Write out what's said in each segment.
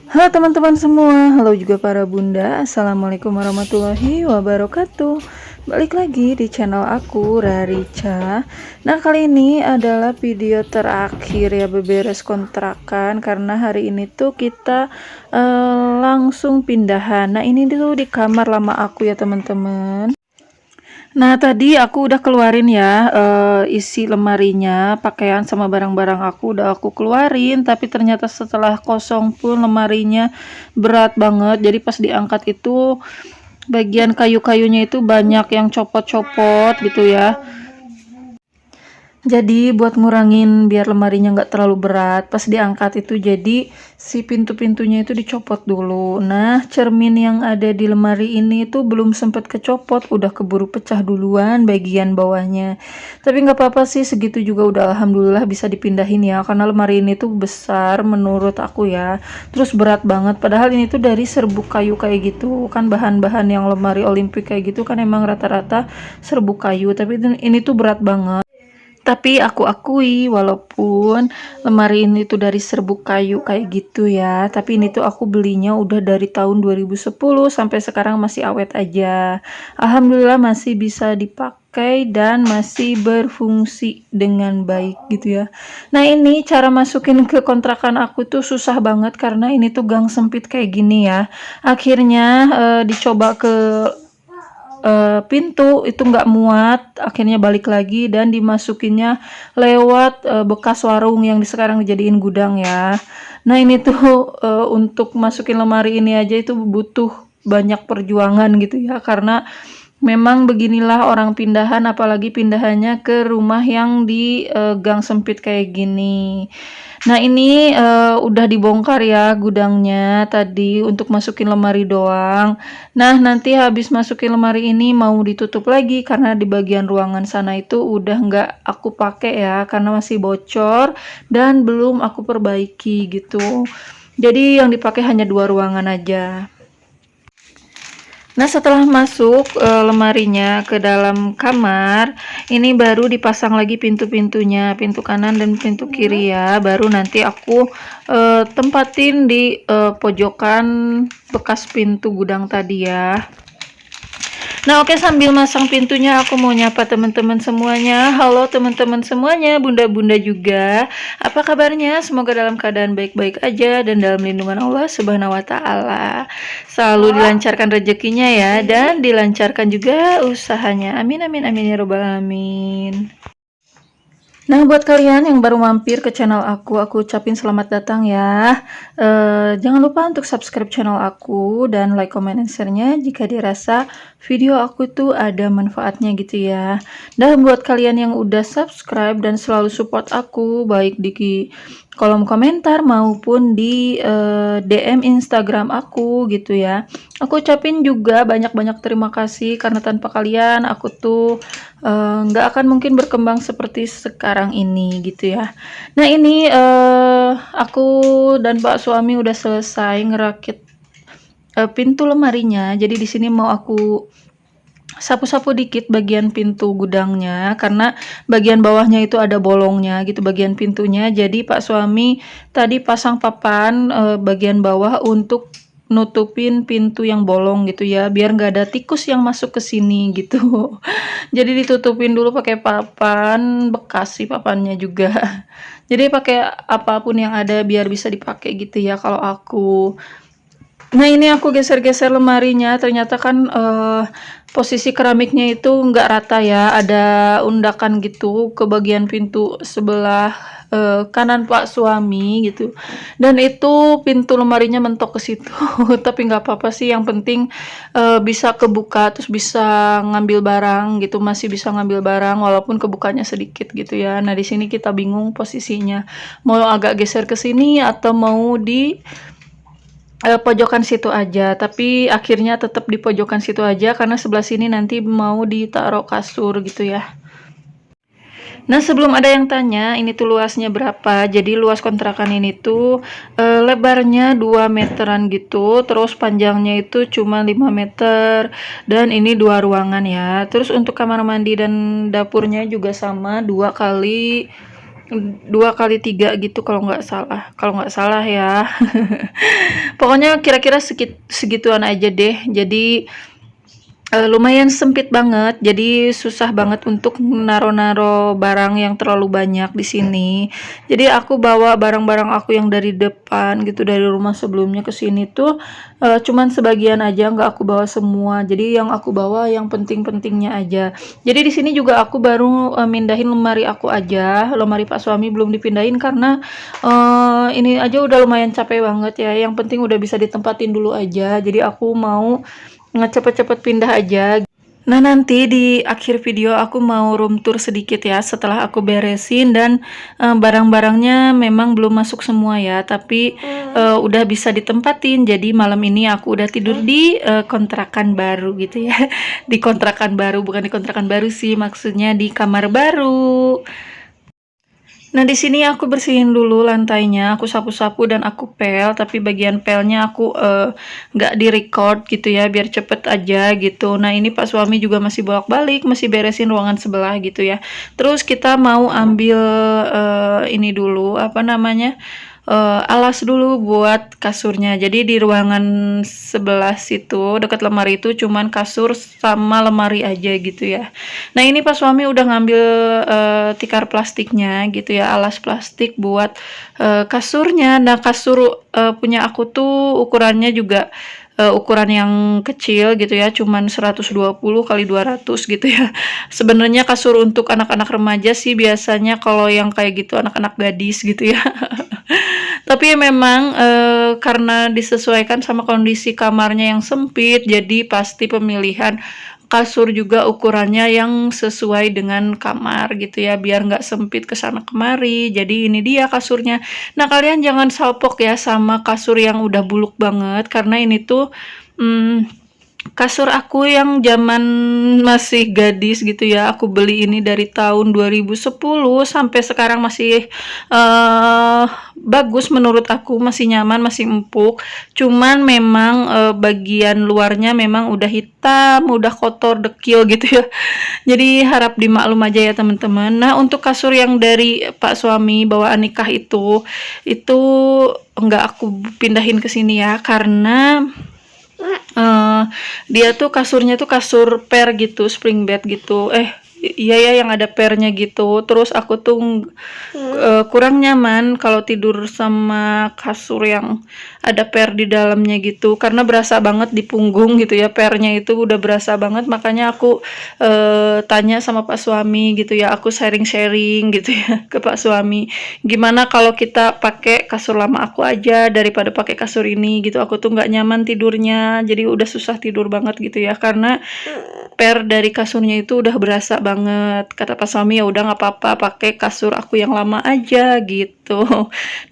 Halo teman-teman semua, halo juga para bunda. Assalamualaikum warahmatullahi wabarakatuh. Balik lagi di channel aku, Rarica. Nah, kali ini adalah video terakhir ya beberes kontrakan, karena hari ini tuh kita langsung pindahan. Nah, ini tuh di kamar lama aku ya teman-teman. Nah, tadi aku udah keluarin ya, isi lemarinya, pakaian sama barang-barang aku udah aku keluarin, tapi ternyata setelah kosong pun lemarinya berat banget. Jadi pas diangkat itu bagian kayu-kayunya itu banyak yang copot-copot gitu ya. Jadi buat ngurangin biar lemarinya nggak terlalu berat, pas diangkat itu jadi si pintu-pintunya itu dicopot dulu. Nah, cermin yang ada di lemari ini tuh belum sempat kecopot, udah keburu pecah duluan bagian bawahnya. Tapi nggak apa-apa sih, segitu juga udah alhamdulillah bisa dipindahin ya, karena lemari ini tuh besar menurut aku ya. Terus berat banget, padahal ini tuh dari serbuk kayu kayak gitu. Kan bahan-bahan yang lemari Olimpik kayak gitu kan emang rata-rata serbuk kayu, tapi ini tuh berat banget. Tapi aku akui walaupun lemari ini tuh dari serbuk kayu kayak gitu ya, tapi ini tuh aku belinya udah dari tahun 2010 sampai sekarang masih awet aja. Alhamdulillah masih bisa dipakai dan masih berfungsi dengan baik gitu ya. Nah, ini cara masukin ke kontrakan aku tuh susah banget karena ini tuh gang sempit kayak gini ya. Akhirnya dicoba ke pintu itu nggak muat, akhirnya balik lagi dan dimasukinnya lewat bekas warung yang sekarang dijadiin gudang ya. Nah, ini tuh untuk masukin lemari ini aja itu butuh banyak perjuangan gitu ya, karena memang beginilah orang pindahan, apalagi pindahannya ke rumah yang di gang sempit kayak gini. Nah, ini udah dibongkar ya gudangnya tadi untuk masukin lemari doang. Nah, nanti habis masukin lemari ini mau ditutup lagi karena di bagian ruangan sana itu udah nggak aku pakai ya, karena masih bocor dan belum aku perbaiki gitu. Jadi yang dipakai hanya 2 ruangan aja. Nah, setelah masuk lemarinya ke dalam kamar, ini baru dipasang lagi pintu-pintunya, pintu kanan dan pintu kiri ya. Baru nanti aku tempatin di pojokan bekas pintu gudang tadi ya. Nah, oke, sambil masang pintunya aku mau nyapa teman-teman semuanya. Halo teman-teman semuanya, bunda-bunda juga. Apa kabarnya? Semoga dalam keadaan baik-baik aja dan dalam lindungan Allah Subhanahu wa taala. Selalu dilancarkan rezekinya ya, dan dilancarkan juga usahanya. Amin amin amin ya robbal alamin. Nah, buat kalian yang baru mampir ke channel aku ucapin selamat datang ya. Jangan lupa untuk subscribe channel aku dan like, comment, dan share-nya jika dirasa video aku tuh ada manfaatnya gitu ya. Dan buat kalian yang udah subscribe dan selalu support aku, baik di kolom komentar maupun di DM Instagram aku gitu ya. Aku ucapin juga banyak-banyak terima kasih, karena tanpa kalian aku tuh nggak akan mungkin berkembang seperti sekarang ini gitu ya. Nah, ini aku dan Pak suami udah selesai ngerakit pintu lemarinya. Jadi di sini mau aku sapu-sapu dikit bagian pintu gudangnya, karena bagian bawahnya itu ada bolongnya gitu bagian pintunya. Jadi Pak suami tadi pasang papan bagian bawah untuk nutupin pintu yang bolong gitu ya, biar nggak ada tikus yang masuk ke sini gitu. Jadi ditutupin dulu pakai papan bekas sih papannya juga. Jadi pakai apapun yang ada biar bisa dipakai gitu ya kalau aku. Nah, ini aku geser-geser lemarinya, ternyata kan posisi keramiknya itu nggak rata ya, ada undakan gitu ke bagian pintu sebelah kanan Pak suami gitu, dan itu pintu lemarinya mentok ke situ. Tapi nggak apa-apa sih, yang penting bisa kebuka terus bisa ngambil barang gitu, masih bisa ngambil barang walaupun kebukanya sedikit gitu ya. Nah, di sini kita bingung posisinya, mau agak geser ke sini atau mau di pojokan situ aja, tapi akhirnya tetap di pojokan situ aja karena sebelah sini nanti mau ditaruh kasur gitu ya. Nah, sebelum ada yang tanya ini tuh luasnya berapa, jadi luas kontrakan ini tuh lebarnya 2 meteran gitu, terus panjangnya itu cuma 5 meter, dan ini 2 ruangan ya. Terus untuk kamar mandi dan dapurnya juga sama 2 kali 2 kali 3 gitu kalau nggak salah ya. Pokoknya kira-kira segituan aja deh. Jadi lumayan sempit banget, jadi susah banget untuk naro-naro barang yang terlalu banyak di sini. Jadi aku bawa barang-barang aku yang dari depan gitu, dari rumah sebelumnya ke sini tuh cuman sebagian aja, nggak aku bawa semua. Jadi yang aku bawa yang penting-pentingnya aja. Jadi di sini juga aku baru mindahin lemari aku aja, lemari Pak suami belum dipindahin karena ini aja udah lumayan capek banget ya. Yang penting udah bisa ditempatin dulu aja. Jadi aku mau cepet-cepet pindah aja. Nah, nanti di akhir video aku mau room tour sedikit ya setelah aku beresin dan barang-barangnya memang belum masuk semua ya, tapi udah bisa ditempatin. Jadi malam ini aku udah tidur di kontrakan baru gitu ya. Di kontrakan baru, bukan di kontrakan baru sih, maksudnya di kamar baru. Nah, di sini aku bersihin dulu lantainya, aku sapu-sapu dan aku pel, tapi bagian pelnya aku nggak di-record gitu ya, biar cepet aja gitu. Nah, ini Pak suami juga masih bolak-balik, masih beresin ruangan sebelah gitu ya. Terus kita mau ambil ini dulu, apa namanya? Alas dulu buat kasurnya. Jadi di ruangan sebelah situ, dekat lemari itu cuman kasur sama lemari aja gitu ya. Nah, ini Pak suami udah ngambil tikar plastiknya gitu ya, alas plastik buat kasurnya. Nah, kasur punya aku tuh ukurannya juga ukuran yang kecil gitu ya, cuman 120 kali 200 gitu ya. Sebenarnya kasur untuk anak-anak remaja sih biasanya, kalau yang kayak gitu anak-anak gadis gitu ya. Tapi memang karena disesuaikan sama kondisi kamarnya yang sempit, jadi pasti pemilihan kasur juga ukurannya yang sesuai dengan kamar gitu ya, biar nggak sempit ke sana kemari. Jadi ini dia kasurnya. Nah, kalian jangan salpok ya sama kasur yang udah buluk banget, karena ini tuh kasur aku yang zaman masih gadis gitu ya, aku beli ini dari tahun 2010 sampai sekarang masih bagus menurut aku, masih nyaman, masih empuk. Cuman memang bagian luarnya memang udah hitam, udah kotor, dekil gitu ya. Jadi harap dimaklum aja ya teman-teman. Nah, untuk kasur yang dari Pak suami bawaan nikah itu enggak aku pindahin ke sini ya, karena dia tuh kasurnya tuh kasur per gitu, spring bed gitu. Iya ya, yang ada pernya gitu. Terus aku tuh kurang nyaman kalau tidur sama kasur yang ada per di dalamnya gitu, karena berasa banget di punggung gitu ya, pernya itu udah berasa banget. Makanya aku tanya sama Pak suami gitu ya, aku sharing-sharing gitu ya ke Pak suami, gimana kalau kita pakai kasur lama aku aja daripada pakai kasur ini gitu. Aku tuh nggak nyaman tidurnya, jadi udah susah tidur banget gitu ya, karena per dari kasurnya itu udah berasa banget. Kata Pak suami, ya udah nggak apa-apa, pakai kasur aku yang lama aja gitu.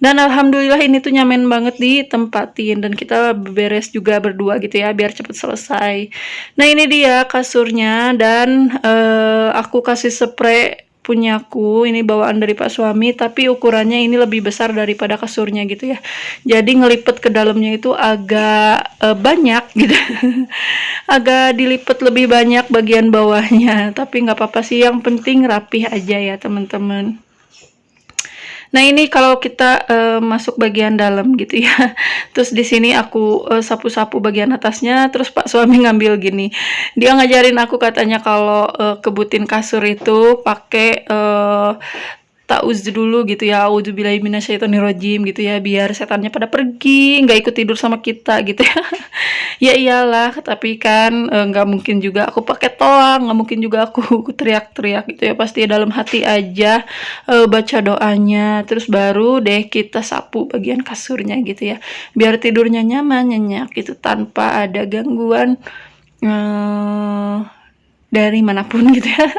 Dan alhamdulillah ini tuh nyaman banget ditempatin, dan kita beres juga berdua gitu ya, biar cepet selesai. Nah, ini dia kasurnya, dan aku kasih spray punyaku, ini bawaan dari Pak suami, tapi ukurannya ini lebih besar daripada kasurnya gitu ya. Jadi ngelipet ke dalamnya itu agak banyak gitu. Agak dilipet lebih banyak bagian bawahnya, tapi nggak apa-apa sih, yang penting rapih aja ya teman-teman. Nah, ini kalau kita masuk bagian dalam gitu ya. Terus di sini aku sapu-sapu bagian atasnya, terus Pak suami ngambil gini. Dia ngajarin aku, katanya kalau kebutin kasur itu pakai ta'awudz dulu gitu ya, a'udzubillahi minasyaitonirrajim gitu ya, biar setannya pada pergi, nggak ikut tidur sama kita gitu ya. Ya iyalah, tapi kan nggak mungkin juga aku pakai toang, nggak mungkin juga aku teriak-teriak gitu ya, pasti dalam hati aja baca doanya, terus baru deh kita sapu bagian kasurnya gitu ya, biar tidurnya nyaman, nyenyak gitu, tanpa ada gangguan dari manapun gitu ya.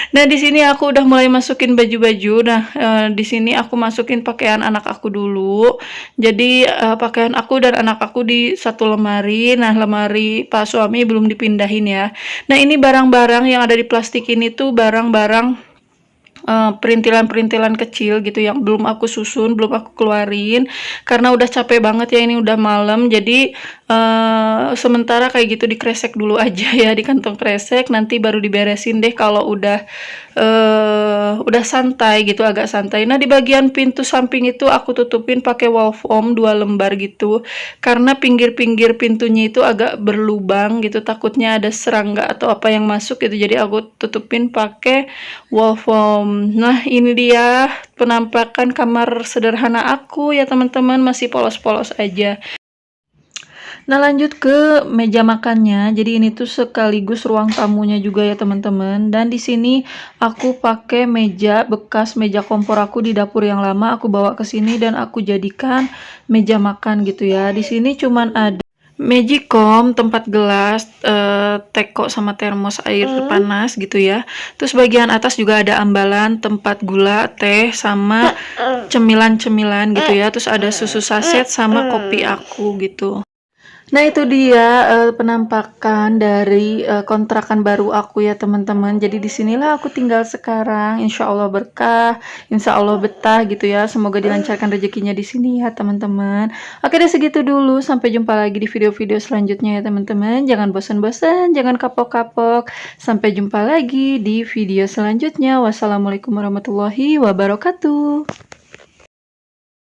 Nah, di sini aku udah mulai masukin baju-baju. Nah, di sini aku masukin pakaian anak aku dulu. Jadi pakaian aku dan anak aku di satu lemari. Nah, lemari Pak suami belum dipindahin ya. Nah, ini barang-barang yang ada di plastik ini tuh barang-barang perintilan-perintilan kecil gitu yang belum aku susun, belum aku keluarin, karena udah capek banget ya, ini udah malam. Jadi sementara kayak gitu dikresek dulu aja ya, di kantong kresek, nanti baru diberesin deh kalau udah udah santai gitu, agak santai. Nah, di bagian pintu samping itu aku tutupin pakai wall foam 2 lembar gitu. Karena pinggir-pinggir pintunya itu agak berlubang gitu, takutnya ada serangga atau apa yang masuk gitu. Jadi aku tutupin pakai wall foam. Nah, ini dia penampakan kamar sederhana aku ya teman-teman, masih polos-polos aja. Nah, lanjut ke meja makannya. Jadi ini tuh sekaligus ruang tamunya juga ya teman-teman. Dan di sini aku pakai meja bekas meja kompor aku di dapur yang lama, aku bawa ke sini dan aku jadikan meja makan gitu ya. Di sini cuman ada Magicom, tempat gelas, teko sama termos air panas gitu ya. Terus bagian atas juga ada ambalan, tempat gula, teh, sama cemilan-cemilan gitu ya. Terus ada susu saset sama kopi aku gitu. Nah, itu dia penampakan dari kontrakan baru aku ya teman-teman. Jadi disinilah aku tinggal sekarang. Insya Allah berkah, insya Allah betah gitu ya. Semoga dilancarkan rezekinya di sini ya teman-teman. Oke deh, segitu dulu. Sampai jumpa lagi di video-video selanjutnya ya teman-teman. Jangan bosan-bosan, jangan kapok-kapok. Sampai jumpa lagi di video selanjutnya. Wassalamualaikum warahmatullahi wabarakatuh.